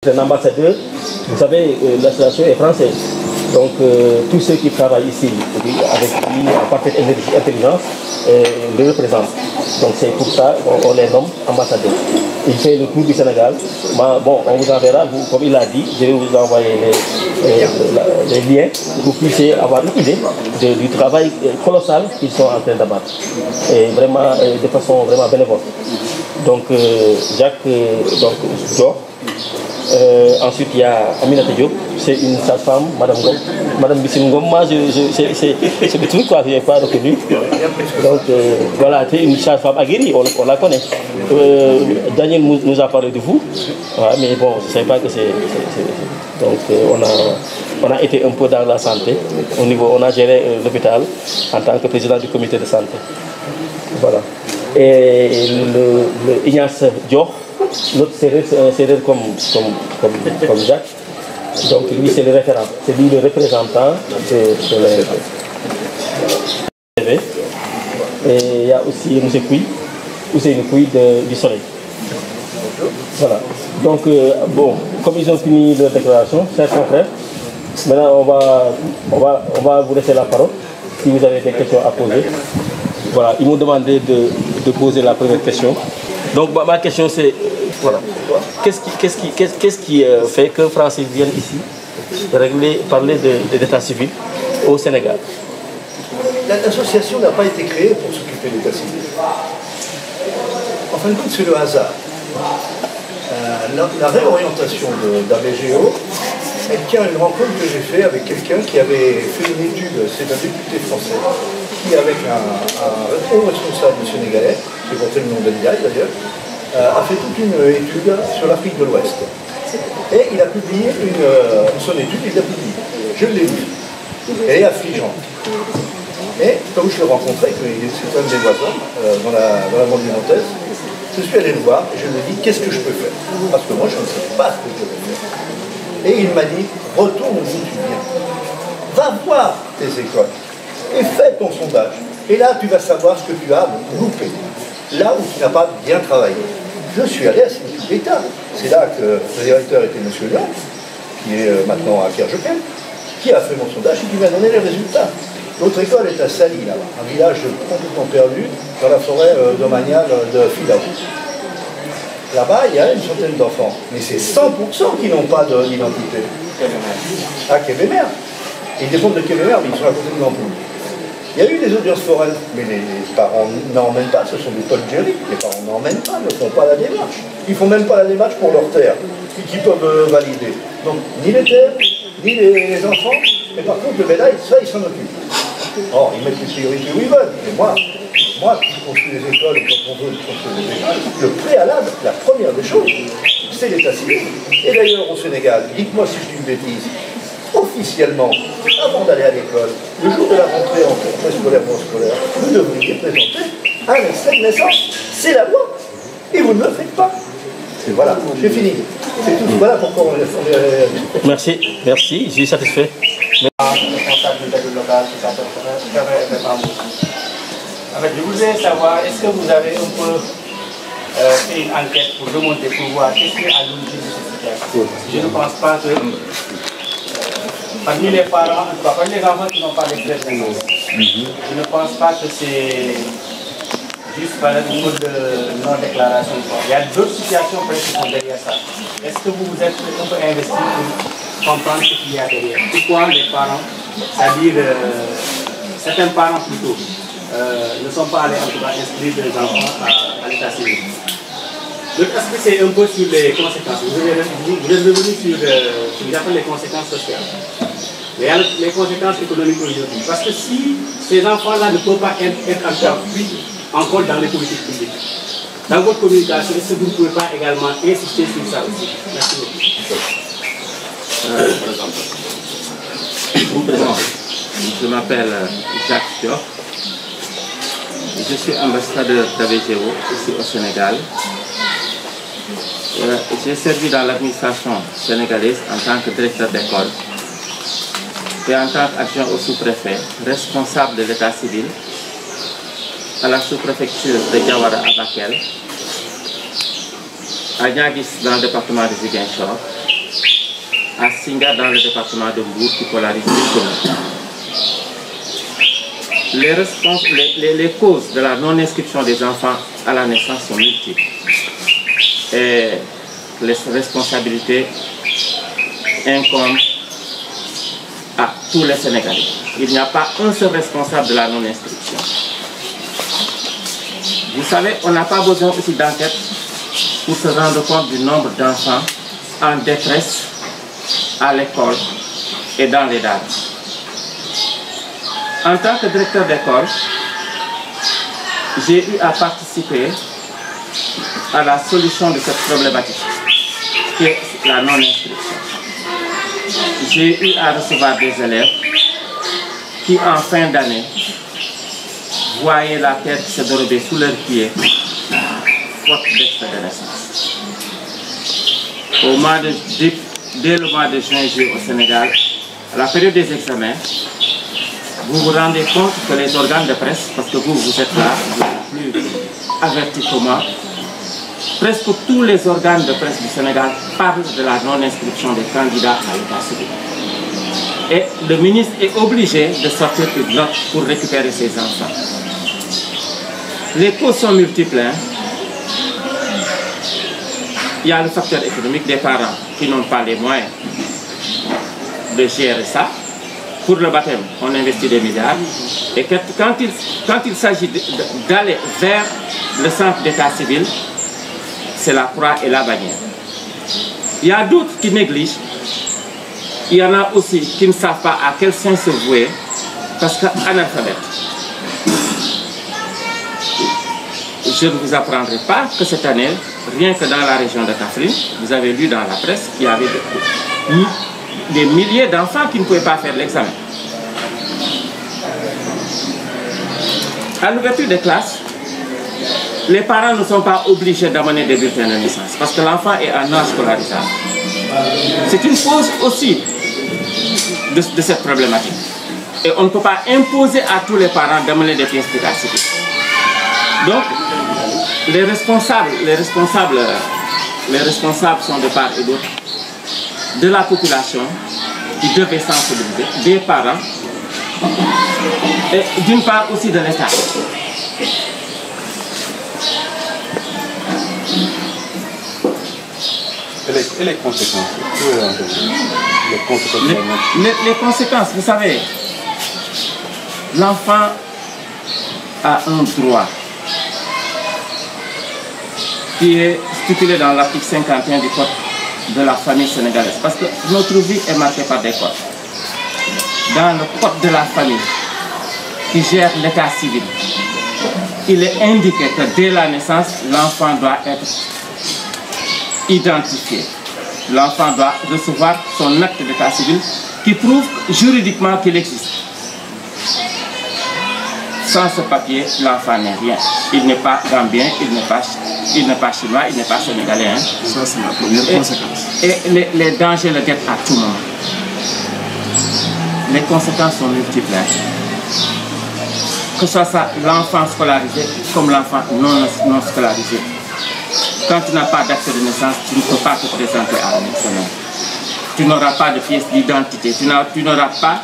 Un ambassadeur, vous savez, l'association est française. Donc tous ceux qui travaillent ici avec lui en parfaite intelligence le représentent. Donc c'est pour ça qu'on les nomme ambassadeurs. Il fait le tour du Sénégal. Bon, on vous enverra, comme il l'a dit, je vais vous envoyer les liens pour que vous puissiez avoir une idée du travail colossal qu'ils sont en train d'abattre. Et vraiment, de façon vraiment bénévole. Donc Jacques Dior. Ensuite, il y a Aminata Diop, c'est une sage-femme, Madame Bissine Ngom. Moi, c'est le truc que je n'ai pas reconnu. Donc, voilà, c'est une sage-femme aguerrie, on la connaît. Daniel nous a parlé de vous, ouais, mais bon, je ne savais pas que c'est. Donc, on a été un peu dans la santé. On a géré l'hôpital en tant que président du comité de santé. Voilà. Et le Ignace Dior. L'autre séeréer, c'est un séeréer comme Jacques. Donc lui, c'est le référent. C'est lui le représentant de l'AFP. Et il y a aussi M. Kouy du Soleil. Voilà. Donc, bon, comme ils ont fini leur déclaration, chers confrères, maintenant on va vous laisser la parole si vous avez des questions à poser. Voilà, ils m'ont demandé de poser la première question. Donc ma question c'est, voilà, qu'est-ce qui fait que Francis vienne ici parler d'état civil au Sénégal? L'association n'a pas été créée pour s'occuper de l'état civil. En fin de compte, c'est le hasard. La réorientation d'ABGO, elle tient à une rencontre que j'ai faite avec quelqu'un qui avait fait une étude, c'est un député français, qui avec un haut responsable sénégalais, qui portait le nom d'Eliaï d'ailleurs, a fait toute une étude sur l'Afrique de l'Ouest. Et il a publié son étude, il l'a publiée. Je l'ai lue. Elle est affligeante. Et comme je l'ai rencontré, c'est un de mes voisins dans la banlieue nantaise, je suis allé le voir et je lui ai dit qu'est-ce que je peux faire. Parce que moi je ne sais pas ce que je peux faire. Et il m'a dit retourne où tu viens. Va voir tes écoles et fais ton sondage. Et là tu vas savoir ce que tu as loupé. Là où tu n'as pas bien travaillé. Je suis allé à l'Institut d'État. C'est là que le directeur était M. Lyon, qui est maintenant à Kerjoken, qui a fait mon sondage et qui m'a donné les résultats. L'autre école est à Sali, là, un village complètement perdu dans la forêt domaniale de Philae. Là-bas, il y a une centaine d'enfants, mais c'est 100% qui n'ont pas d'identité. À Kébémer. Ils dépendent de Kébémer, mais ils sont à côté de Nampoule. Il y a eu des audiences foraines, mais les parents n'emmènent pas, ce sont des Paul Jerry. Les parents n'emmènent pas, ne font pas la démarche. Ils ne font même pas la démarche pour leur terre, qui peuvent valider. Donc, ni les terres, ni les enfants, mais par contre, le bétail, ça, ils s'en occupent. Or, ils mettent les priorités où ils veulent. Mais moi, qui construis les écoles, et quand on veut construire les écoles, le préalable, la première des choses, c'est l'état civil. Et d'ailleurs, au Sénégal, dites-moi si je dis une bêtise, officiellement, avant d'aller à l'école, le jour de la rentrée en préscolaire ou en scolaire, vous devriez présenter un extrait de naissance. C'est la loi. Et vous ne le faites pas. Voilà, j'ai fini. C'est tout. Voilà pourquoi on est... Merci, je suis satisfait. En fait, je voudrais savoir, est-ce que vous avez un peu fait une enquête pour remonter, pour voir qu'est-ce qui est à l'origine de cette situation? Je ne pense pas que parmi les parents, en tout cas parmi les enfants qui n'ont pas d'expérience, je ne pense pas que c'est juste par exemple de non-déclaration. Il y a d'autres situations qui sont derrière ça. Est-ce que vous vous êtes un peu investi pour comprendre ce qu'il y a derrière? Pourquoi les parents, c'est-à-dire certains parents plutôt, ne sont pas allés en tout cas inscrire les enfants à l'état civil? L'autre aspect, c'est un peu sur les conséquences. Vous êtes revenu sur ce que j'appelle les conséquences sociales. Mais il y a les conséquences économiques aujourd'hui. Parce que si ces enfants-là ne peuvent pas être encore dans les politiques publiques, dans votre communication, est-ce que vous ne pouvez pas également insister sur ça aussi? Merci beaucoup. Je m'appelle Jacques Dior. Je suis ambassadeur d'ABGO ici au Sénégal. J'ai servi dans l'administration sénégalaise en tant que directeur d'école et en tant qu'adjoint au sous-préfet, responsable de l'état civil à la sous-préfecture de Diawara à Bakel, à Niaguis dans le département de Ziguinchor à Singa dans le département de Mbour qui polarise l'économie. Les causes de la non-inscription des enfants à la naissance sont multiples. Et les responsabilités incombent à tous les Sénégalais. Il n'y a pas un seul responsable de la non-inscription. Vous savez, on n'a pas besoin aussi d'enquête pour se rendre compte du nombre d'enfants en détresse à l'école et dans les dates. En tant que directeur d'école, j'ai eu à participer à la solution de cette problématique, qui est la non-inscription. J'ai eu à recevoir des élèves qui, en fin d'année, voyaient la terre se dérober sous leurs pieds, faute d'extrait de naissance. Dès le mois de juin-juillet au Sénégal, à la période des examens, vous vous rendez compte que les organes de presse, parce que vous êtes là, vous êtes plus avertis que moi, presque tous les organes de presse du Sénégal parlent de la non-inscription des candidats à l'état civil. Et le ministre est obligé de sortir une note pour récupérer ses enfants. Les causes sont multiples. Il y a le facteur économique des parents qui n'ont pas les moyens de gérer ça. Pour le baptême, on investit des milliards. Et quand il s'agit d'aller vers le centre d'état civil, c'est la croix et la bannière. Il y a d'autres qui négligent. Il y en a aussi qui ne savent pas à quel sein se vouer parce qu'analphabètes. Je ne vous apprendrai pas que cette année, rien que dans la région de Kaffrine, vous avez lu dans la presse qu'il y avait des milliers d'enfants qui ne pouvaient pas faire l'examen. À l'ouverture des classes, les parents ne sont pas obligés d'amener des bulletins de naissance parce que l'enfant est en âge scolarisable. C'est une cause aussi de cette problématique. Et on ne peut pas imposer à tous les parents d'amener des pièces d'état civil. Donc, les responsables sont de part et d'autre de la population qui devait sensibiliser, des parents et d'une part aussi de l'État. Et les conséquences? Les conséquences, vous savez, l'enfant a un droit qui est stipulé dans l'article 51 du Code de la famille sénégalaise. Parce que notre vie est marquée par des codes. Dans le Code de la famille qui gère l'état civil, il est indiqué que dès la naissance, l'enfant doit être identifié. L'enfant doit recevoir son acte d'état civil qui prouve juridiquement qu'il existe. Sans ce papier, l'enfant n'est rien. Il n'est pas gambien, il n'est pas chinois, il n'est pas sénégalais. Hein. Ça, c'est la première conséquence. Et les dangers le guettent à tout moment. Les conséquences sont multiples. Que ce soit l'enfant scolarisé comme l'enfant non scolarisé. Quand tu n'as pas d'acte de naissance, tu ne peux pas te présenter à un examen. Tu n'auras pas de pièce d'identité. Tu n'auras pas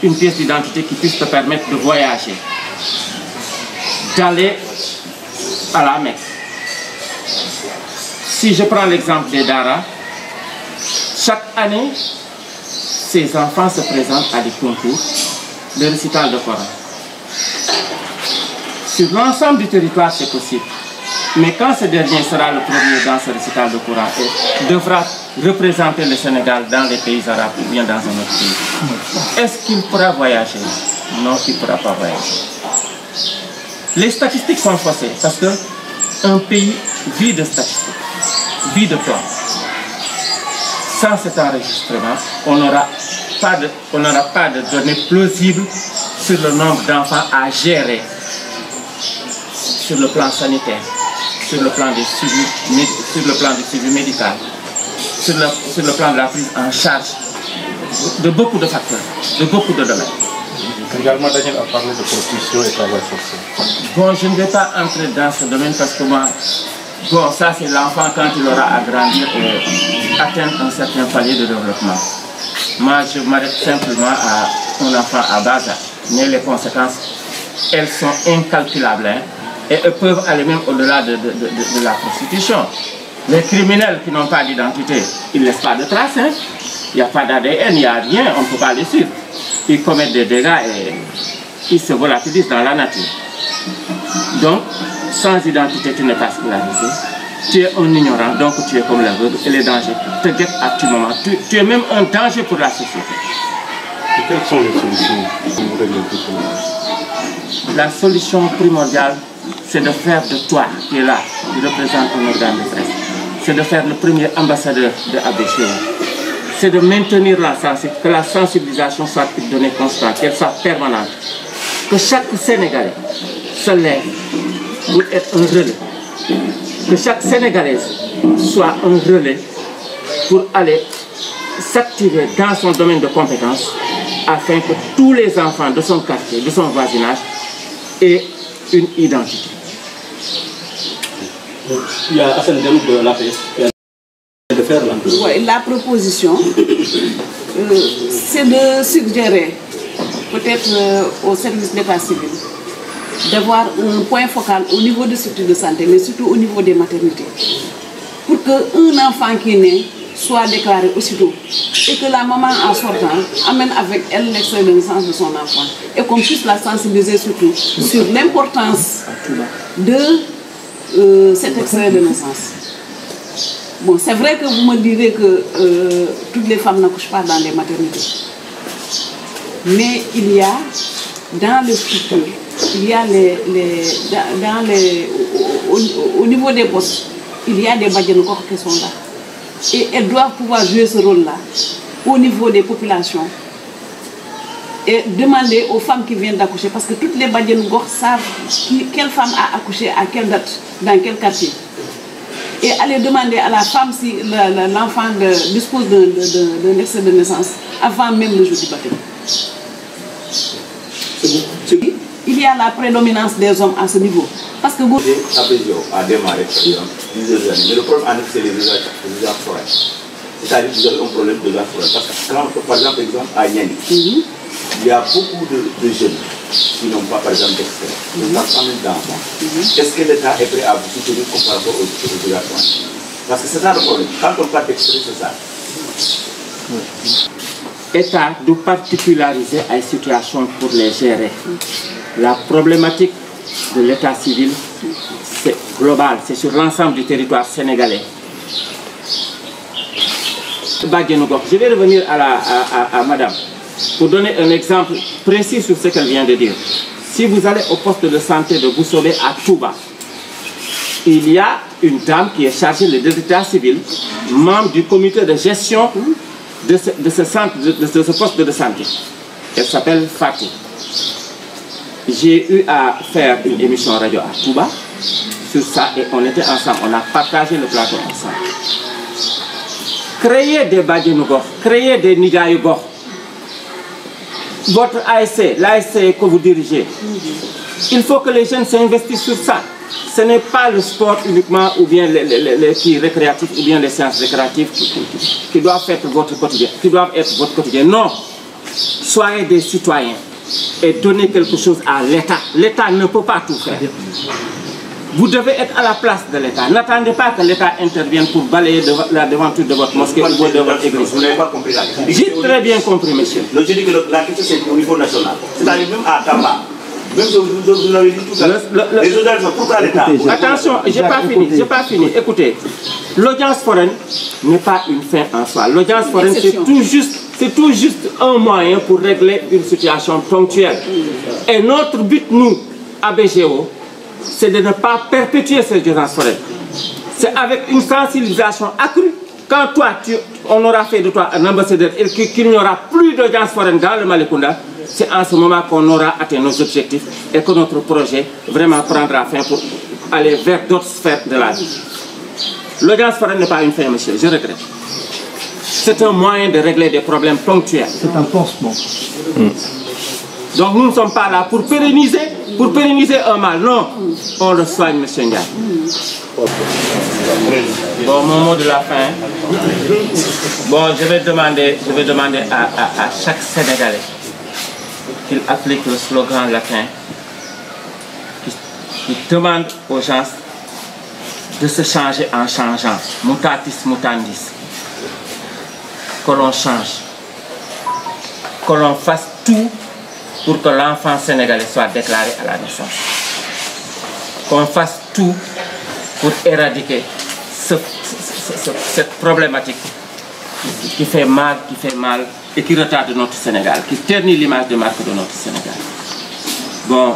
une pièce d'identité qui puisse te permettre de voyager, d'aller à la Mecque. Si je prends l'exemple des Dara, chaque année, ces enfants se présentent à des concours de récital de Coran. Sur l'ensemble du territoire, c'est possible. Mais quand ce dernier sera le premier dans ce récital de Coran et devra représenter le Sénégal dans les pays arabes ou bien dans un autre pays, est-ce qu'il pourra voyager? Non, il ne pourra pas voyager. Les statistiques sont faussées parce qu'un pays vit de statistiques, vit de temps. Sans cet enregistrement, on n'aura pas de données plausibles sur le nombre d'enfants à gérer sur le plan sanitaire, sur le plan du suivi médical, sur le plan de la prise en charge de beaucoup de facteurs, de beaucoup de domaines. Également, Daniel a parlé de prostitution et travail forcé. Bon, je ne vais pas entrer dans ce domaine parce que moi, Bon, ça c'est l'enfant quand il aura à grandir et atteindre un certain palier de développement. Moi, je m'arrête simplement à un enfant à bas âge, mais les conséquences, elles sont incalculables, hein, et elles peuvent aller même au-delà de la prostitution. Les criminels qui n'ont pas d'identité, ils ne laissent pas de traces, hein. Il n'y a pas d'ADN, il n'y a rien, on ne peut pas les suivre. Ils commettent des dégâts et ils se volatilisent dans la nature. Donc, sans identité, tu n'es pas scolarisé. Tu es un ignorant, donc tu es comme l'aveugle et les dangers te guettent à tout moment. Tu es même un danger pour la société. Et quelles sont les solutions pour régler tout ça? La solution primordiale, c'est de faire de toi, qui est là, qui représente un organe de presse, c'est de faire le premier ambassadeur de ABGEO. C'est de maintenir que la sensibilisation soit une donnée constante, qu'elle soit permanente. Que chaque Sénégalais se lève pour être un relais. Que chaque Sénégalaise soit un relais pour aller s'activer dans son domaine de compétences afin que tous les enfants de son quartier, de son voisinage aient une identité. Il y a Hassan Diouf de l'APS qui a de faire là. Ouais, la proposition, c'est de suggérer, peut-être au service d'état civil, d'avoir un point focal au niveau de structures de santé, mais surtout au niveau des maternités, pour qu'un enfant qui est né soit déclaré aussitôt et que la maman en sortant amène avec elle l'extrait de naissance de son enfant et qu'on puisse la sensibiliser surtout sur l'importance de cet extrait de naissance. Bon, c'est vrai que vous me direz que toutes les femmes n'accouchent pas dans les maternités, mais il y a dans les structures, il y a au niveau des postes, il y a des badjanokors qui sont là. Et elles doivent pouvoir jouer ce rôle-là au niveau des populations et demander aux femmes qui viennent d'accoucher, parce que toutes les badjanokors savent quelle femme a accouché, à quelle date, dans quel quartier. Et aller demander à la femme si l'enfant dispose d'un extrait de naissance avant même le jour du baptême. Il y a la prédominance des hommes à ce niveau. Parce que vous... ABGEO a démarré, par exemple, plusieurs années. Mais le problème, en effet, c'est les réserves forêts. C'est-à-dire que vous avez un problème de réserves forêts. Parce que, quand, par exemple, à Niani, il y a beaucoup de jeunes qui n'ont pas, par exemple, d'extrait. Ils n'ont pas même d'enfants. Est-ce que l'État est prêt à vous soutenir par rapport aux réserves? Parce que c'est ça le problème. Quand on parle d'extrait, c'est ça. L'État doit particulariser une situation pour les gérer. La problématique de l'état civil, c'est global, c'est sur l'ensemble du territoire sénégalais. Je vais revenir à madame pour donner un exemple précis sur ce qu'elle vient de dire. Si vous allez au poste de santé de Boussobé à Touba, il y a une dame qui est chargée de l'état civil, membre du comité de gestion de ce poste de santé. Elle s'appelle Fatou. J'ai eu à faire une émission radio à Touba sur ça et on était ensemble, on a partagé le plateau ensemble. Créer des Badjanougor, créer des Nigayougor. Votre ASC, l'ASC que vous dirigez, il faut que les jeunes s'investissent sur ça. Ce n'est pas le sport uniquement ou bien les récréatifs ou bien les sciences récréatives qui doivent être votre quotidien, Non, soyez des citoyens et donner quelque chose à l'État. L'État ne peut pas tout faire. Vous devez être à la place de l'État. N'attendez pas que l'État intervienne pour balayer la devanture de votre mosquée ou de votre église. Vous n'avez pas compris la question. J'ai très bien compris, monsieur. Je dis que la question c'est au niveau national. C'est-à-dire même à Tamba. Même si vous l'avez dit tout à l'heure. Les audiences sont pourquoi l'État. Attention, j'ai pas fini. Écoutez, l'audience foraine n'est pas une fin en soi. L'audience foraine, c'est tout juste un moyen pour régler une situation ponctuelle. Et notre but, nous, ABGEO, c'est de ne pas perpétuer cette audience foraine. C'est avec une sensibilisation accrue. Quand on aura fait de toi un ambassadeur et qu'il n'y aura plus d'audience foraine dans le Malicounda, c'est en ce moment qu'on aura atteint nos objectifs et que notre projet vraiment prendra fin pour aller vers d'autres sphères de la vie. L'audience foraine n'est pas une fin, monsieur, je regrette. C'est un moyen de régler des problèmes ponctuels. C'est un pansement. Donc nous ne sommes pas là pour pérenniser un mal. Non, on le soigne, monsieur Ndiaye. Bon, mon mot de la fin. Bon, je vais demander à chaque Sénégalais qu'il applique le slogan latin qui demande aux gens de se changer en changeant. Mutatis mutandis. Que l'on change. Que l'on fasse tout pour que l'enfant sénégalais soit déclaré à la naissance. Qu'on fasse tout pour éradiquer cette problématique qui fait mal et qui retarde notre Sénégal, qui ternit l'image de marque de notre Sénégal. Bon,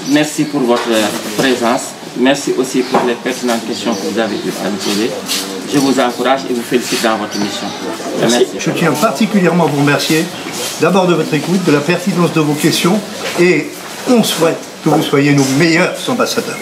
merci pour votre présence. Merci aussi pour les pertinentes questions que vous avez eues à nous poser. Je vous encourage et vous félicite dans votre mission. Merci. Je tiens particulièrement à vous remercier, d'abord de votre écoute, de la pertinence de vos questions, et on souhaite que vous soyez nos meilleurs ambassadeurs.